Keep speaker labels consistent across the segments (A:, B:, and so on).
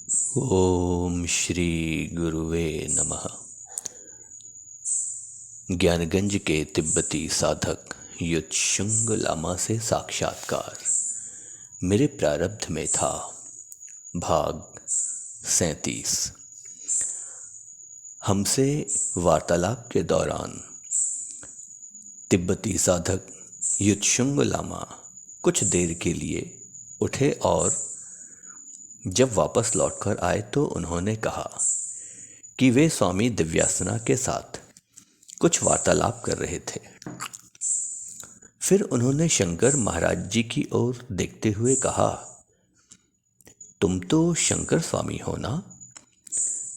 A: ओम श्री गुरुवे नमः। ज्ञानगंज के तिब्बती साधक युत्सुंग लामा से साक्षात्कार मेरे प्रारब्ध में था। भाग 37। हमसे वार्तालाप के दौरान तिब्बती साधक युत्सुंग लामा कुछ देर के लिए उठे और जब वापस लौटकर आए तो उन्होंने कहा कि वे स्वामी दिव्यासना के साथ कुछ वार्तालाप कर रहे थे। फिर उन्होंने शंकर महाराज जी की ओर देखते हुए कहा, तुम तो शंकर स्वामी हो ना?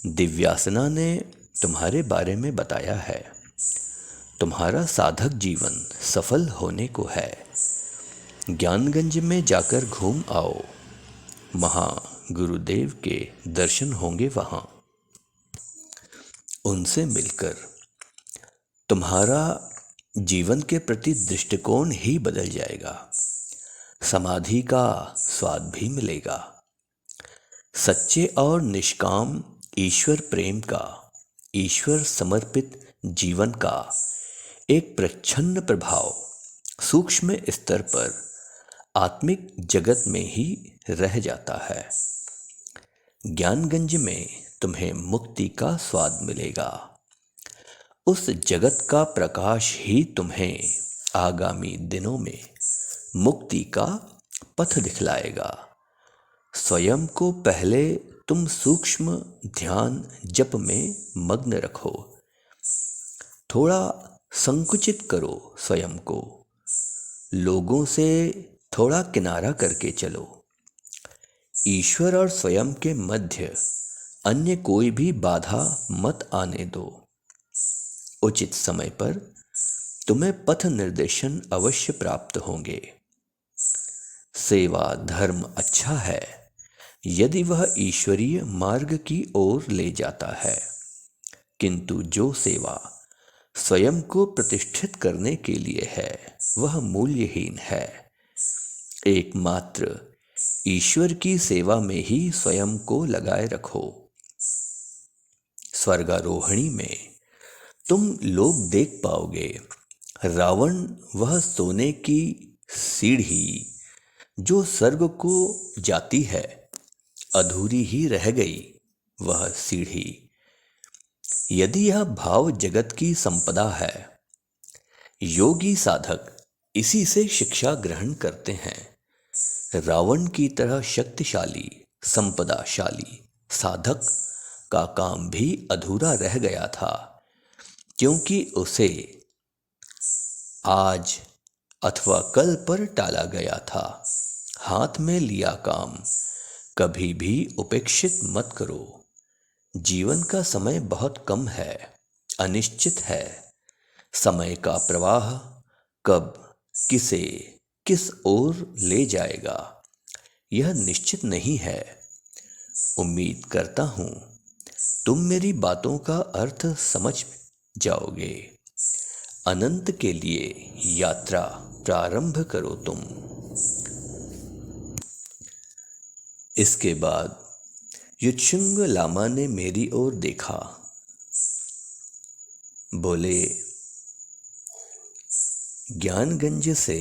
A: दिव्यासना ने तुम्हारे बारे में बताया है। तुम्हारा साधक जीवन सफल होने को है। ज्ञानगंज में जाकर घूम आओ, महागुरुदेव के दर्शन होंगे वहां। उनसे मिलकर तुम्हारा जीवन के प्रति दृष्टिकोण ही बदल जाएगा। समाधि का स्वाद भी मिलेगा। सच्चे और निष्काम ईश्वर प्रेम का, ईश्वर समर्पित जीवन का एक प्रच्छन्न प्रभाव सूक्ष्म स्तर पर आत्मिक जगत में ही रह जाता है। ज्ञानगंज में तुम्हें मुक्ति का स्वाद मिलेगा। उस जगत का प्रकाश ही तुम्हें आगामी दिनों में मुक्ति का पथ दिखलाएगा। स्वयं को पहले तुम सूक्ष्म ध्यान जप में मग्न रखो। थोड़ा संकुचित करो स्वयं को। लोगों से थोड़ा किनारा करके चलो। ईश्वर और स्वयं के मध्य अन्य कोई भी बाधा मत आने दो। उचित समय पर तुम्हें पथ निर्देशन अवश्य प्राप्त होंगे। सेवा धर्म अच्छा है यदि वह ईश्वरीय मार्ग की ओर ले जाता है, किंतु जो सेवा स्वयं को प्रतिष्ठित करने के लिए है वह मूल्यहीन है। एकमात्र ईश्वर की सेवा में ही स्वयं को लगाए रखो। स्वर्गारोहणी में तुम लोग देख पाओगे, रावण वह सोने की सीढ़ी जो स्वर्ग को जाती है अधूरी ही रह गई। वह सीढ़ी, यदि यह भाव जगत की संपदा है, योगी साधक इसी से शिक्षा ग्रहण करते हैं। रावण की तरह शक्तिशाली संपदाशाली साधक का काम भी अधूरा रह गया था, क्योंकि उसे आज अथवा कल पर टाला गया था। हाथ में लिया काम कभी भी उपेक्षित मत करो। जीवन का समय बहुत कम है, अनिश्चित है। समय का प्रवाह कब किसे किस ओर ले जाएगा यह निश्चित नहीं है। उम्मीद करता हूं तुम मेरी बातों का अर्थ समझ जाओगे। अनंत के लिए यात्रा प्रारंभ करो तुम। इसके बाद युत्सुंग लामा ने मेरी ओर देखा। बोले, ज्ञानगंज से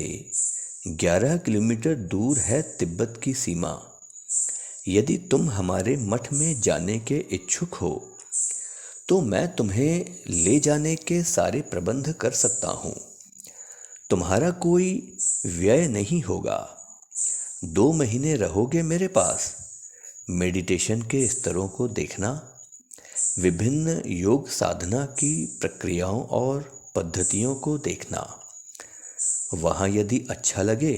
A: 11 किलोमीटर दूर है तिब्बत की सीमा। यदि तुम हमारे मठ में जाने के इच्छुक हो तो मैं तुम्हें ले जाने के सारे प्रबंध कर सकता हूँ। तुम्हारा कोई व्यय नहीं होगा। 2 महीने रहोगे मेरे पास। मेडिटेशन के स्तरों को देखना, विभिन्न योग साधना की प्रक्रियाओं और पद्धतियों को देखना। वहाँ यदि अच्छा लगे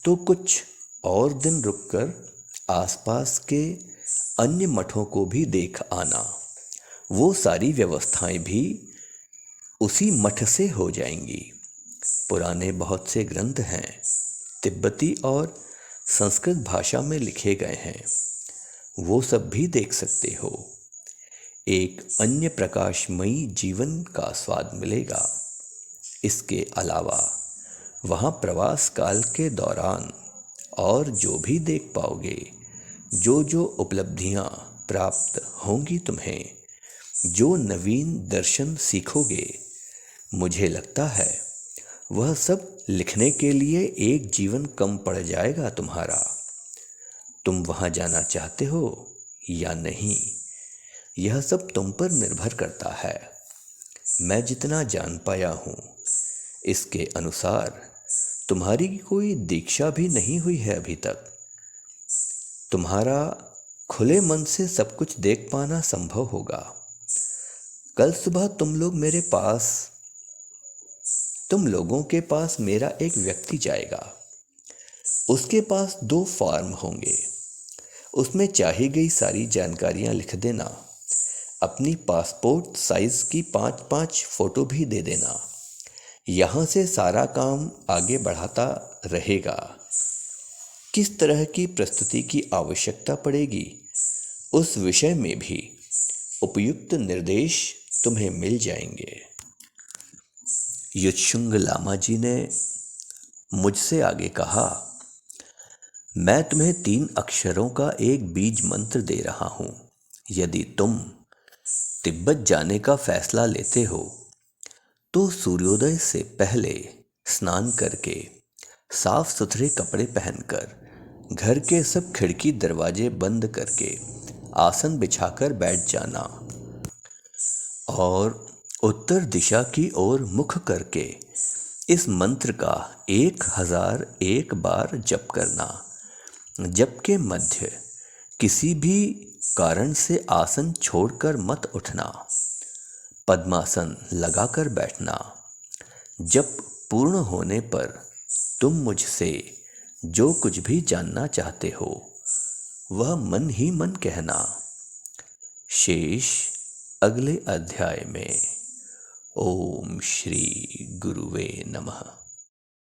A: तो कुछ और दिन रुककर आसपास के अन्य मठों को भी देख आना। वो सारी व्यवस्थाएं भी उसी मठ से हो जाएंगी। पुराने बहुत से ग्रंथ हैं, तिब्बती और संस्कृत भाषा में लिखे गए हैं, वो सब भी देख सकते हो। एक अन्य प्रकाशमयी जीवन का स्वाद मिलेगा। इसके अलावा वहाँ प्रवास काल के दौरान और जो भी देख पाओगे जो जो उपलब्धियां प्राप्त होंगी तुम्हें, जो नवीन दर्शन सीखोगे, मुझे लगता है वह सब लिखने के लिए एक जीवन कम पड़ जाएगा तुम्हारा। तुम वहां जाना चाहते हो या नहीं, यह सब तुम पर निर्भर करता है। मैं जितना जान पाया हूं, इसके अनुसार तुम्हारी कोई दीक्षा भी नहीं हुई है अभी तक। तुम्हारा खुले मन से सब कुछ देख पाना संभव होगा। कल सुबह तुम लोगों के पास मेरा एक व्यक्ति जाएगा। उसके पास 2 फॉर्म होंगे। उसमें चाही गई सारी जानकारियां लिख देना। अपनी पासपोर्ट साइज की 5-5 फोटो भी दे देना। यहाँ से सारा काम आगे बढ़ाता रहेगा। किस तरह की प्रस्तुति की आवश्यकता पड़ेगी, उस विषय में भी उपयुक्त निर्देश तुम्हें मिल जाएंगे। युत्सुंग लामा जी ने मुझसे आगे कहा, मैं तुम्हें 3 अक्षरों का एक बीज मंत्र दे रहा हूं। यदि तुम तिब्बत जाने का फैसला लेते हो तो सूर्योदय से पहले स्नान करके, साफ सुथरे कपड़े पहनकर, घर के सब खिड़की दरवाजे बंद करके आसन बिछाकर बैठ जाना और उत्तर दिशा की ओर मुख करके इस मंत्र का 1001 बार जप करना। जप के मध्य किसी भी कारण से आसन छोड़कर मत उठना। पद्मासन लगाकर बैठना। जप पूर्ण होने पर तुम मुझसे जो कुछ भी जानना चाहते हो वह मन ही मन कहना। शेष अगले अध्याय में। ओम श्री गुरुवे नमः।